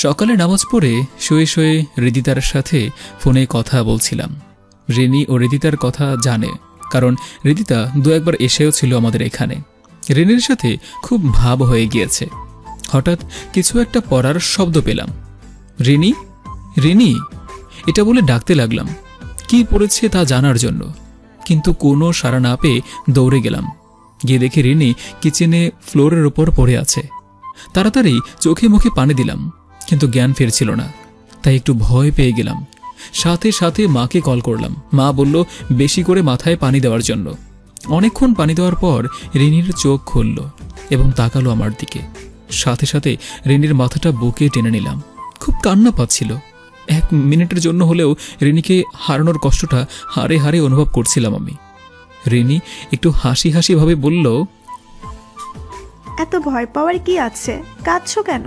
সকালে নামাজ পড়ে শুয়ে শুয়ে হৃদিতার সাথে ফোনে কথা বলছিলাম। রিনি ও হৃদিতার কথা জানে, কারণ হৃদিতা দু একবার এসেও ছিল আমাদের এখানে। রিনির সাথে খুব ভাব হয়ে গিয়েছে। হঠাৎ কিছু একটা পড়ার শব্দ পেলাম। রিনি, রিনি, এটা বলে ডাকতে লাগলাম কি পড়েছে তা জানার জন্য, কিন্তু কোনো সাড়া না পেয়ে দৌড়ে গেলাম। গিয়ে দেখি রিনি কিচেনে ফ্লোরের ওপর পড়ে আছে। তাড়াতাড়ি চোখে মুখে পানি দিলাম, কিন্তু জ্ঞান ফিরছিল না। তাই একটু ভয় পেয়ে গেলাম। সাথে সাথে মাকে কল করলাম। মা বলল বেশি করে মাথায় পানি দেওয়ার জন্য। অনেকক্ষণ পানি দেওয়ার পর রিনির চোখ খুলল এবং তাকালো আমার দিকে। সাথে সাথে রিনির মাথাটা বুকে টেনে নিলাম। খুব কান্না পাচ্ছিল। 1 মিনিটের জন্য হলেও রিনিকে হারানোর কষ্টটা হাড়ে হাড়ে অনুভব করছিলাম আমি। রিনি একটু হাসি হাসি ভাবে বলল, এত ভয় পাওয়ার কি আছে, কাঁদছো কেন?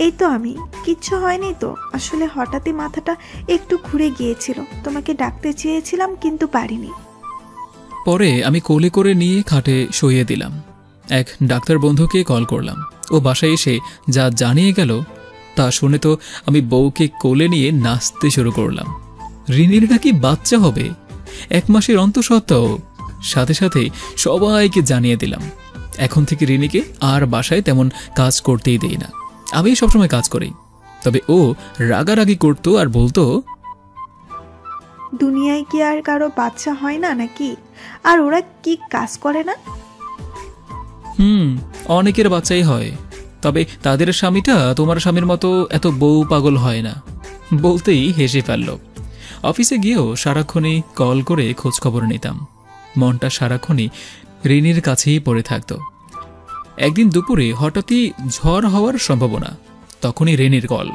এই তো আমি, কিচ্ছু হয়নি তো। আসলে হঠাৎই মাথাটা একটু ঘুরে গিয়েছিল, তোমাকে ডাকতে চেয়েছিলাম কিন্তু পারিনি। পরে আমি কোলে করে নিয়ে খাটে শুইয়ে দিলাম। এক ডাক্তার বন্ধুকে কল করলাম। ও বাসায় এসে যা জানিয়ে গেল তা শুনে তো আমি বউকে কোলে নিয়ে নাচতে শুরু করলাম। রিনির নাকি বাচ্চা হবে, 1 মাসের অন্তঃসত্ত্বাও। সাথে সাথে সবাইকে জানিয়ে দিলাম। এখন থেকে রিনিকে আর বাসায় তেমন কাজ করতেই দেই না। আমি সবসময় কাজ করি। তবে ও রাগারাগি করতো আর বলতো, দুনিয়ায় কি আর কারো বাচ্চা হয় না নাকি? আর ওরা কি কাজ করে না? অনেকের বাচ্চাই হয়, তবে তাদের স্বামীটা তোমার স্বামীর মতো এত বউ পাগল হয় না। বলতেই হেসে ফেলল। অফিসে গিয়েও সারাক্ষণই কল করে খোঁজখবর নিতাম। মনটা সারাক্ষণই রিনির কাছেই পড়ে থাকত। একদিন দুপুরে হঠাৎই ঝড় হওয়ার সম্ভাবনা। তখনই রিনির কল।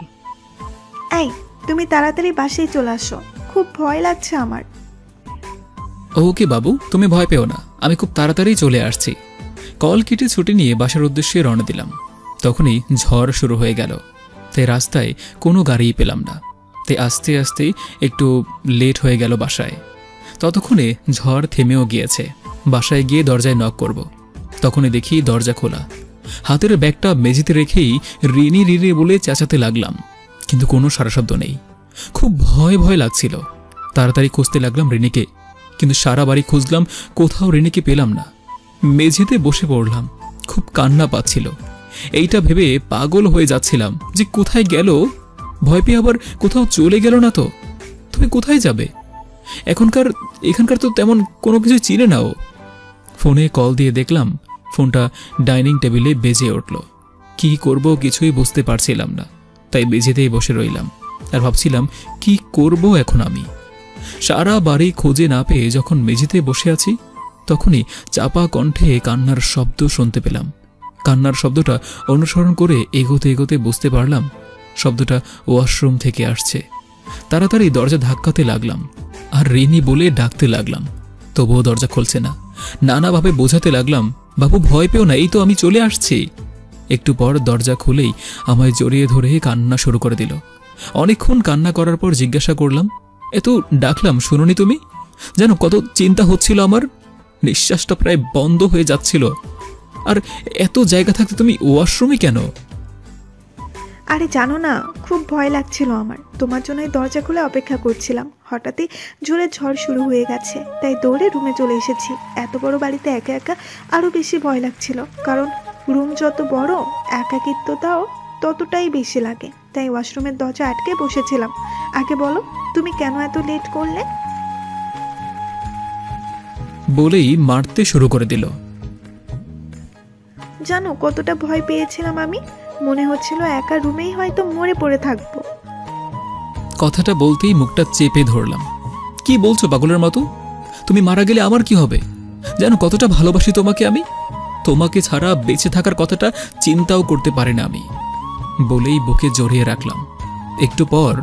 এই, তুমি তাড়াতাড়ি বাসায় চলে আসো, খুব ভয় লাগছে আমার। ওকে বাবু, তুমি ভয় পেও না, আমি খুব তাড়াতাড়ি চলে আসছি। কল কেটে ছুটি নিয়ে বাসার উদ্দেশ্যে রওনা দিলাম। তখনই ঝড় শুরু হয়ে গেল। তাই রাস্তায় কোনো গাড়িই পেলাম না। তাই আস্তে আস্তে একটু লেট হয়ে গেল বাসায়। ততক্ষণে ঝড় থেমেও গিয়েছে। বাসায় গিয়ে দরজায় নক করব। তখনই দেখি দরজা খোলা। হাতের ব্যাগটা মেঝেতে রেখেই রিনি রিনি বলে চেঁচাতে লাগলাম, কিন্তু কোনো সারা শব্দ নেই। খুব ভয় ভয় লাগছিল। তাড়াতাড়ি খুঁজতে লাগলাম রিনিকে, কিন্তু সারা বাড়ি খুঁজলাম, কোথাও রিনিকে পেলাম না। মেঝেতে বসে পড়লাম। খুব কান্না পাচ্ছিল। এইটা ভেবে পাগল হয়ে যাচ্ছিলাম যে কোথায় গেল। ভয় পেয়ে আবার কোথাও চলে গেল না তো? তুমি কোথায় যাবে? এখানকার তো তেমন কোনো কিছু চিনে নাও। ফোনে কল দিয়ে দেখলাম ফোনটা ডাইনিং টেবিলে বেজে উঠল। কি করব কিছুই বুঝতে পারছিলাম না। তাই মেঝেতেই বসে রইলাম আর ভাবছিলাম কি করব এখন আমি। সারা বাড়ি খোঁজে না পেয়ে যখন মেঝেতে বসে আছি, তখনই চাপা কণ্ঠে কান্নার শব্দ শুনতে পেলাম। কান্নার শব্দটা অনুসরণ করে এগোতে এগোতে বুঝতে পারলাম শব্দটা ওয়াশরুম থেকে আসছে। তাড়াতাড়ি দরজা ধাক্কাতে লাগলাম আর রিনি বলে ডাকতে লাগলাম। তবুও দরজা খুলছে না। নানাভাবে বোঝাতে লাগলাম, বাবু ভয় পেও না, এই তো আমি চলে আসছি। একটু পর দরজা খুলেই আমায় জড়িয়ে ধরে কান্না শুরু করে দিল। অনেকক্ষণ কান্না করার পর জিজ্ঞাসা করলাম, এত ডাকলাম শুনোনি তুমি? জানো কত চিন্তা হচ্ছিল আমার। নিঃশ্বাসটা প্রায় বন্ধ হয়ে যাচ্ছিল। আর এত জায়গা থাকতে তুমি ওয়াশরুমে কেন? আরে জানো না, খুব ভয় লাগছিল আমার। তোমার জন্যই দরজা খুলে অপেক্ষা করছিলাম। হঠাৎই জোরে ঝড় শুরু হয়ে গেছে, তাই দৌড়ে রুমে চলে এসেছি। এত বড় বাড়িতে একা একা আরো বেশি ভয় লাগছিল, কারণ রুম যত বড় একাকিত্বটাও ততটাই বেশি লাগে। তাই ওয়াশরুমের দরজা আটকে বসেছিলাম। আগে বলো, তুমি কেন এত লেট করলে? বলেই মারতে শুরু করে দিল। জানো কতটা ভয় পেয়েছিলাম আমি। মনে হচ্ছিল একা রুমেই হয়তো মরে পড়ে থাকবো। কথাটা বলতেই মুখটা চেপে ধরলাম। কি বলছো পাগলের মতো? তুমি মারা গেলে আমার কি হবে? জানো কতটা ভালোবাসি তোমাকে আমি। তোমাকে ছাড়া বেঁচে থাকার কথাটা চিন্তাও করতে পারি না আমি। বলেই বুকে জড়িয়ে রাখলাম। একটু পর,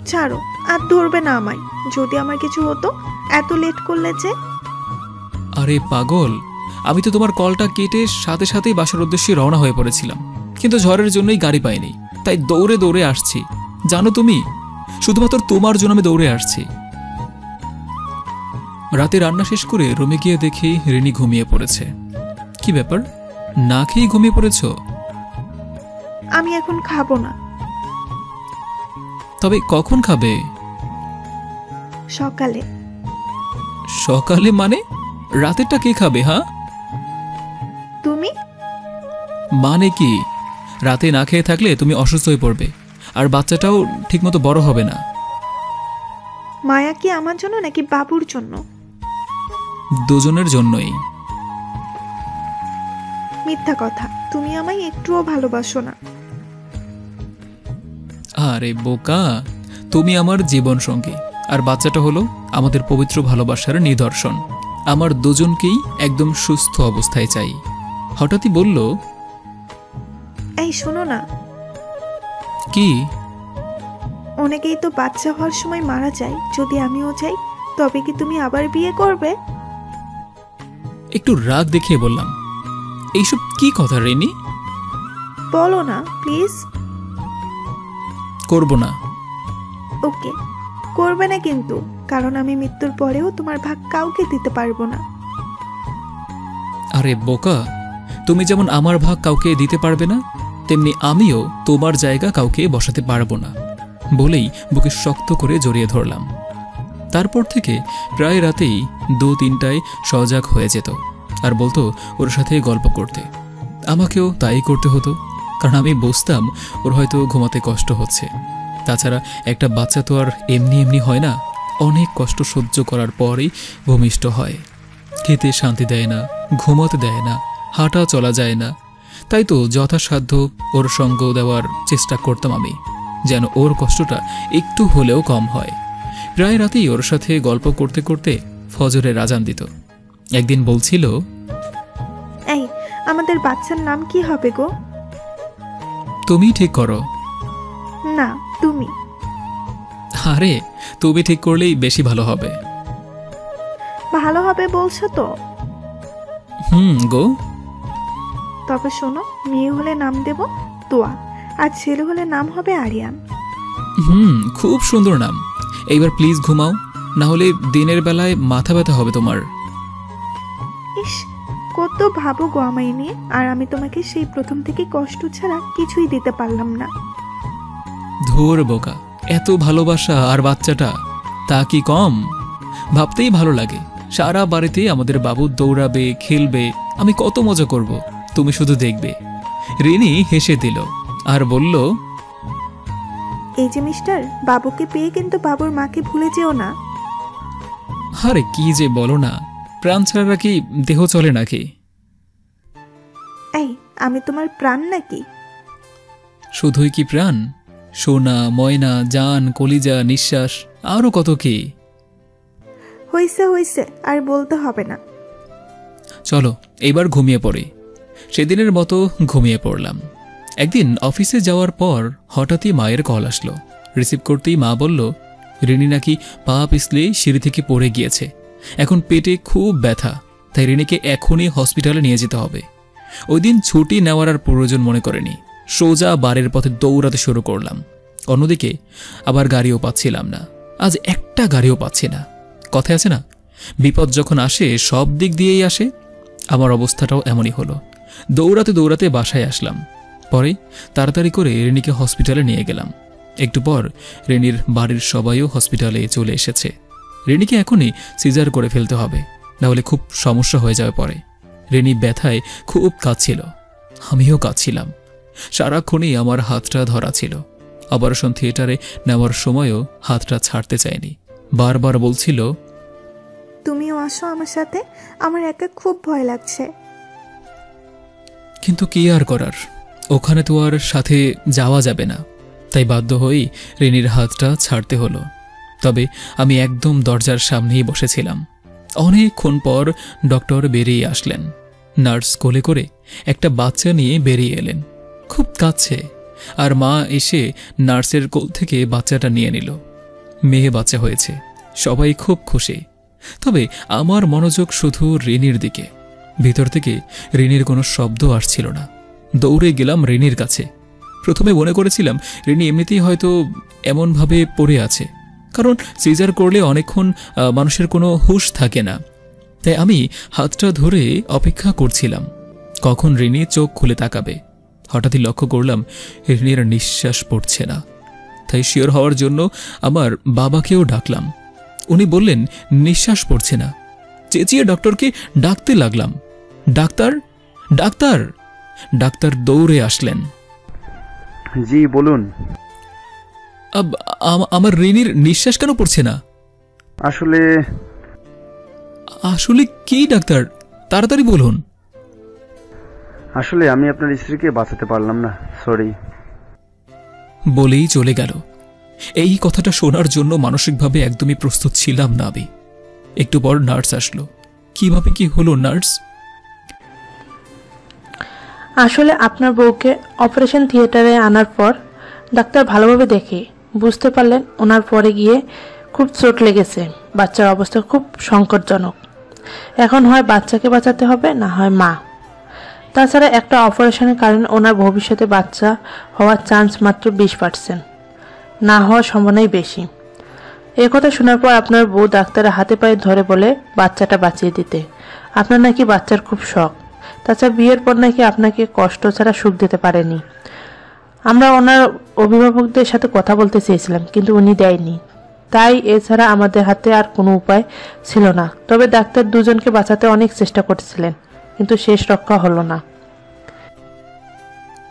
ছাড়ো, আর ধরবে না আমায়। যদি আমার কিছু হতো, এত লেট করলে যে। আরে পাগল, আমি তো তোমার কলটা কেটে সাথে সাথেই বাসার উদ্দেশ্যে রওনা হয়ে পড়েছিলাম, কিন্তু ঝড়ের জন্যই গাড়ি পাইনি। তাই দৌড়ে দৌড়ে আসছি। জানো তুমি, শুধুমাত্র তোমার জন্য আমি দৌড়ে আসছি। রাতে রান্না শেষ করে রুমে গিয়ে দেখি রিনি ঘুমিয়ে পড়েছে। কি ব্যাপার, না খেয়ে ঘুমিয়ে পড়েছ? আমি এখন খাবো না। তবে কখন খাবে? সকালে। সকালে মানে? রাতেরটা কে খাবে? হ্যাঁ, তুমি? মানে কি? রাতে না খেয়ে থাকলে তুমি অসুস্থ হয়ে পড়বে, আর বাচ্চাটাও ঠিকমতো বড় হবে না। মায়া কি আমার জন্য নাকি বাবুর জন্য? দুজনের জন্যই। মিথ্যা কথা, তুমি আমায় একটুও ভালোবাসো না। আরে বোকা, তুমি আমার জীবন সঙ্গী, আর বাচ্চাটা হলো আমাদের পবিত্র ভালোবাসার নিদর্শন। আমার দুজনকেই একদম সুস্থ অবস্থায় চাই। হঠাৎই বলল, এই শোনো না, কি? অনেকেই তো বাচ্চা হওয়ার সময় মারা যায়, যদি আমিও যাই তবে কি তুমি আবার বিয়ে করবে? একটু রাগ দেখিয়ে বললাম, এইসব কি কথা রেনি? বলো না প্লিজ। করব না। ওকে, করবে না কিন্তু, কারণ আমি মৃত্যুর পরেও তোমার ভাগ কাউকে দিতে পারবো না। আরে বোকা, তুমি যেমন আমার ভাগ কাউকে দিতে পারবে না, তেমনি আমিও তোমার জায়গা কাউকে বসাতে পারবো না বলেই বুকে শক্ত করে জড়িয়ে ধরলাম। তারপর থেকে প্রায় রাতেই 2-3টায় সজাগ হয়ে যেত আর বলতো ওর সাথে গল্প করতে। আমাকেও তাই করতে হতো, কারণ আমি বুঝতাম ওর হয়তো ঘুমাতে কষ্ট হচ্ছে। তাছাড়া একটা বাচ্চা তো আর এমনি এমনি হয় না, অনেক কষ্ট সহ্য করার পরেই ভূমিষ্ঠ হয়। খেতে শান্তি দেয় না, ঘুমাতে দেয় না, হাঁটা চলা যায় না। তাই তো যথাসাধ্য ওর সঙ্গ দেওয়ার চেষ্টা করতাম আমি, যেন ওর কষ্টটা একটু হলেও কম হয়। প্রায় রাতেই ওর সাথে গল্প করতে করতে ফজরের আজান দিত। একদিন বলছিল, এই আমাদের বাচ্চার নাম কি হবে গো? তুমি ঠিক করো। না, তুমি। আরে তুমি ঠিক করলেই বেশি ভালো হবে। ভালো হবে বলছো তো? গো। তবে শোনো, মেয়ে হলে নাম দেব তোয়া, আর ছেলে হলে নাম হবে আরিয়ান। খুব সুন্দর নাম। এইবার প্লিজ ঘুমাও, না হলে দিনের বেলায় মাথা ব্যথা হবে তোমার। ইস, কত ভাবো গো আমায় নিয়ে, আর আমি তোমাকে সেই প্রথম থেকে কষ্ট ছাড়া কিছুই দিতে পারলাম না। ধুর বোকা, এত ভালোবাসা আর বাচ্চাটা, তা কি কম? ভাবতেই ভালো লাগে। সারা বাড়িতে আমাদের বাবু দৌড়াবে, খেলবে, আমি কত মজা করব, তুমি শুধু দেখবে। রিনি হেসে দিল আর বলল, এই যে মিস্টার, বাবুকে পেয়ে কিন্তু বাবুর মাকে ভুলে যেও না। আরে কি যে বলো না, প্রাণ ছাড়া কি দেহ চলে নাকি? এই, আমি তোমার প্রাণ নাকি? শুধুই কি প্রাণ? সোনা, ময়না, জান, কলিজা, নিঃশ্বাস, আরো কত কি। হইছে হইছে, আর বলতে হবে না। চলো এবার ঘুমিয়ে পড়ি। সেদিনের মতো ঘুমিয়ে পড়লাম। একদিন অফিসে যাওয়ার পর হঠাৎই মায়ের কল আসলো। রিসিভ করতেই মা বলল, রিনি নাকি পা পিছলে সিঁড়ি থেকে পড়ে গিয়েছে, এখন পেটে খুব ব্যথা, তাই রিনিকে এখনই হসপিটালে নিয়ে যেতে হবে। ওই দিন ছুটি নেওয়ার আর প্রয়োজন মনে করেনি, সোজা বাড়ির পথে দৌড়াতে শুরু করলাম। অন্যদিকে আবার গাড়িও পাচ্ছিলাম না, আজ একটা গাড়িও পাচ্ছি না। কথায় আছে না, বিপদ যখন আসে সব দিক দিয়েই আসে। আমার অবস্থাটাও এমনই হলো। দৌড়াতে দৌড়াতে বাসায় আসলাম। পরে তাড়াতাড়ি করে রেনিকে হসপিটালে নিয়ে গেলাম। একটু পর রেনির বাড়ির সবাইও হসপিটালে চলে এসেছে। রেনিকে এখনই সিজার করে ফেলতে হবে, নাহলে খুব সমস্যা হয়ে যাবে পরে। রেনি ব্যথায় খুব কাঁদছিল, আমিও কাঁদছিলাম। সারাক্ষণই আমার হাতটা ধরা ছিল। অপারেশন থিয়েটারে নেওয়ার সময়ও হাতটা ছাড়তে চায়নি, বারবার বলছিল, তুমিও আসো আমার সাথে, আমার একা খুব ভয় লাগছে। কিন্তু কি আর করার, ওখানে তো আর সাথে যাওয়া যাবে না, তাই বাধ্য হয়েই রেনির হাতটা ছাড়তে হলো। তবে আমি একদম দরজার সামনেই বসেছিলাম। অনেকক্ষণ পর ডক্টর বেরিয়ে আসলেন। নার্স কোলে করে একটা বাচ্চা নিয়ে বেরিয়ে এলেন। খুব কাঁদছে, আর মা এসে নার্সের কোল থেকে বাচ্চাটা নিয়ে নিল। মেয়ে বাচ্চা হয়েছে, সবাই খুব খুশি। তবে আমার মনোযোগ শুধু রেনির দিকে। ভিতর থেকে রেনির কোনো শব্দ আসছিল না। দৌড়ে গেলাম রেনির কাছে। প্রথমে মনে করেছিলাম রেনি এমনিতেই হয়তো এমনভাবে পড়ে আছে, কারণ সিজার করলে অনেকক্ষণ মানুষের কোনো হুঁশ থাকে না। তাই আমি হাতটা ধরে অপেক্ষা করছিলাম কখন রেনি চোখ খুলে তাকাবে। হঠাৎই লক্ষ্য করলাম রিনির নিঃশ্বাস পড়ছে না। তাই শিওর হওয়ার জন্য আমার বাবাকেও ডাকলাম। উনি বললেন নিঃশ্বাস পড়ছে না। চেঁচিয়ে ডক্টরকে ডাকতে লাগলাম, ডাক্তার ডাক্তার। ডাক্তার দৌড়ে আসলেন। জি বলুন। আমার রিনির নিঃশ্বাস কেন পড়ছে না? আসলে আসলে কি ডাক্তার, তাড়াতাড়ি বলুন। আসলে আমি আপনার স্ত্রীকে বাঁচাতে পারলাম না, সরি। বলেই চলে গেল। এই কথাটা শোনার জন্য মানসিকভাবে একদমই প্রস্তুত ছিলাম না আমি। একটু পর নার্স আসলো। কিভাবে কি হলো নার্স? আসলে আপনার বউকে অপারেশন থিয়েটারে আনার পর ডাক্তার ভালোভাবে দেখে বুঝতে পারলেন ওনার পরে গিয়ে খুব চোট লেগেছে, বাচ্চার অবস্থা খুব সংকটজনক। এখন হয় বাচ্চাকে বাঁচাতে হবে, না হয় মা। তাছাড়া একটা অপারেশনের কারণে ওনার ভবিষ্যতে বাচ্চা হওয়ার চান্স মাত্র 20%, না হওয়ার সম্ভাবনাই বেশি। এই কথা শোনার পর আপনার বউ ডাক্তারের হাতে পায়ে ধরে বলে বাচ্চাটা বাঁচিয়ে দিতে। আপনার নাকি বাচ্চার খুব শখ, তাছাড়া বিয়ের পর নাকি আপনাকে কষ্ট ছাড়া সুখ দিতে পারেনি। আমরা ওনার অভিভাবকদের সাথে কথা বলতে চেয়েছিলাম, কিন্তু উনি দেয়নি। তাই এছাড়া আমাদের হাতে আর কোনো উপায় ছিল না। তবে ডাক্তার দুজনকে বাঁচাতে অনেক চেষ্টা করছিলেন, কিন্তু শেষ রক্ষা হলো না।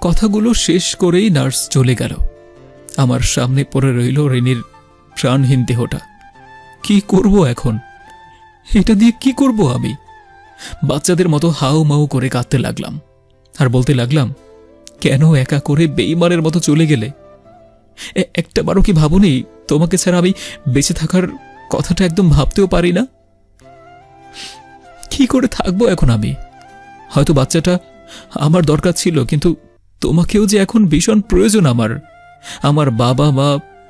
কথাগুলো শেষ করেই নার্স চলে গেল। আমার সামনে পড়ে রইল রিনির প্রাণহীন দেহটা। কি করব এখন? এটা দিয়ে কি করব আমি? বাচ্চাদের মতো হাউ মাউ করে কাঁদতে লাগলাম আর বলতে লাগলাম, কেন একা করে বেঈমানের মতো চলে গেলে? একটাবারও কি ভাবুনি তোমাকে ছাড়া আমি বেঁচে থাকার কথাটা একদম ভাবতেও পারি না? কি করে থাকবো এখন আমি? হয়তো বাচ্চাটা আমার দরকার ছিল, কিন্তু তোমাকেও যে এখন ভীষণ প্রয়োজন আমার। আমার বাবা মা,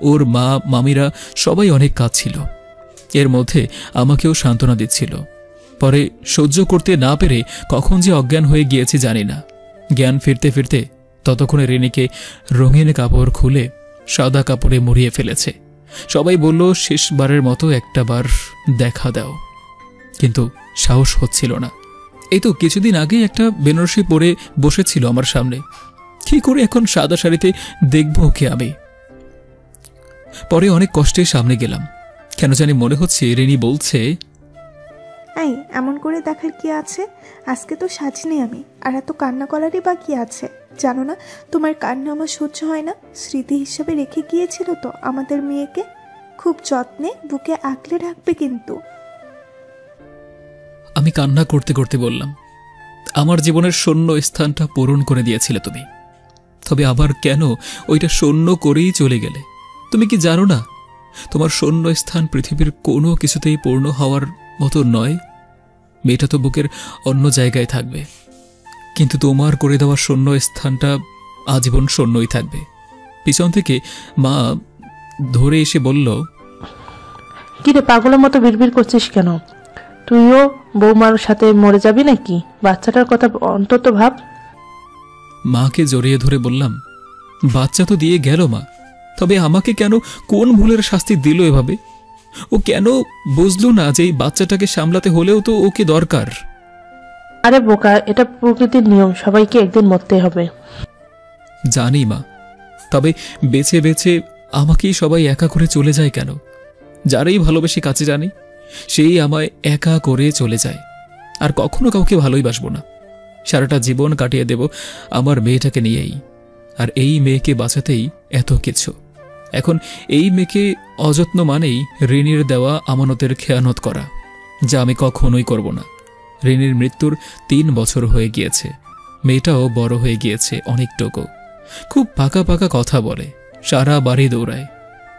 ওর মা, মামিরা সবাই অনেক কাজ ছিল। এর মধ্যে আমাকেও সান্ত্বনা দিচ্ছিল। পরে সহ্য করতে না পেরে কখন যে অজ্ঞান হয়ে গিয়েছি জানি না। জ্ঞান ফিরতে ফিরতে ততক্ষণে রিনিকে রঙিন কাপড় খুলে সাদা কাপড়ে মুড়িয়ে ফেলেছে। সবাই বলল শেষবারের মতো একটাবার দেখা দাও, কিন্তু সাহস হচ্ছিল না। এই তো কিছুদিন আগেই একটা বেনারসি পরে বসেছিল আমার সামনে। কি করে এখন সাদা শাড়িতে দেখব ওকে আমি? পরে অনেক কষ্টে সামনে গেলাম। কেন জানি মনে হচ্ছে রিনি বলছে, এই এমন করে দেখার কি আছে? আজকে তো সাজিনি আমি, আর এত কান্না করারই বা কি আছে? জানো না তোমার কান্না আমার সহ্য হয় না। স্মৃতি হিসেবে রেখে গিয়েছিল তো আমাদের মেয়েকে, খুব যত্নে বুকে আঁকলে রাখবে কিন্তু। আমি কান্না করতে করতে বললাম, আমার জীবনের শূন্য স্থানটা পূরণ করে দিয়েছিলে তুমি, তবে আবার কেন ওইটা শূন্য করেই চলে গেলে? তুমি কি জানো না তোমার শূন্য স্থান পৃথিবীর কোনো কিছুতেই পূর্ণ হওয়ার মতো নয়? মেয়েটা তো বুকের অন্য জায়গায় থাকবে, কিন্তু তোমার করে দেওয়া শূন্য স্থানটা আজীবন শূন্যই থাকবে। পিছন থেকে মা ধরে এসে বলল, কিরে পাগলের মতো বিড়বিড় করছিস কেন? তুইও বৌমার সাথে মরে যাবি নাকি? বাচ্চাটার কথা অন্তত ভাব। মাকে জড়িয়ে ধরে বললাম, বাচ্চা তো দিয়ে গেল মা, তবে আমাকে কেন, কোন ভুলের শাস্তি দিল এভাবে? ও কেন বুঝলো না যে এই বাচ্চাটাকে সামলাতে হলেও তো ওকে দরকার? আরে বোকা, এটা প্রকৃতির নিয়ম, সবাইকে একদিন মরতে হবে। জানি মা, তবে বেছে বেছে আমাকেই সবাই একা করে চলে যায় কেন? যারাই ভালোবেসে কাছে জানি সেই আমায় একা করে চলে যায়। আর কখনো কাউকে ভালোই বাসবো না। সারাটা জীবন কাটিয়ে দেব আমার মেয়েটাকে নিয়েই। আর এই মেয়েকে বাঁচাতেই এত কিছু। এখন এই মেয়েকে অযত্ন মানেই রিনির দেওয়া আমানতের খেয়ানত করা, যা আমি কখনোই করব না। রিনির মৃত্যুর 3 বছর হয়ে গিয়েছে। মেয়েটাও বড় হয়ে গিয়েছে অনেকটুকু। খুব পাকা পাকা কথা বলে, সারা বাড়ি দৌড়ায়।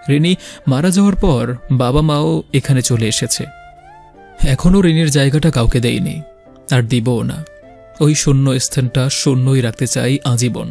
রিনি মারা যাওয়ার পর বাবা মাও এখানে চলে এসেছে। এখনও রিনির জায়গাটা কাউকে দেয়নি, আর দিবও না। ওই শূন্য স্থানটা শূন্যই রাখতে চাই আজীবন।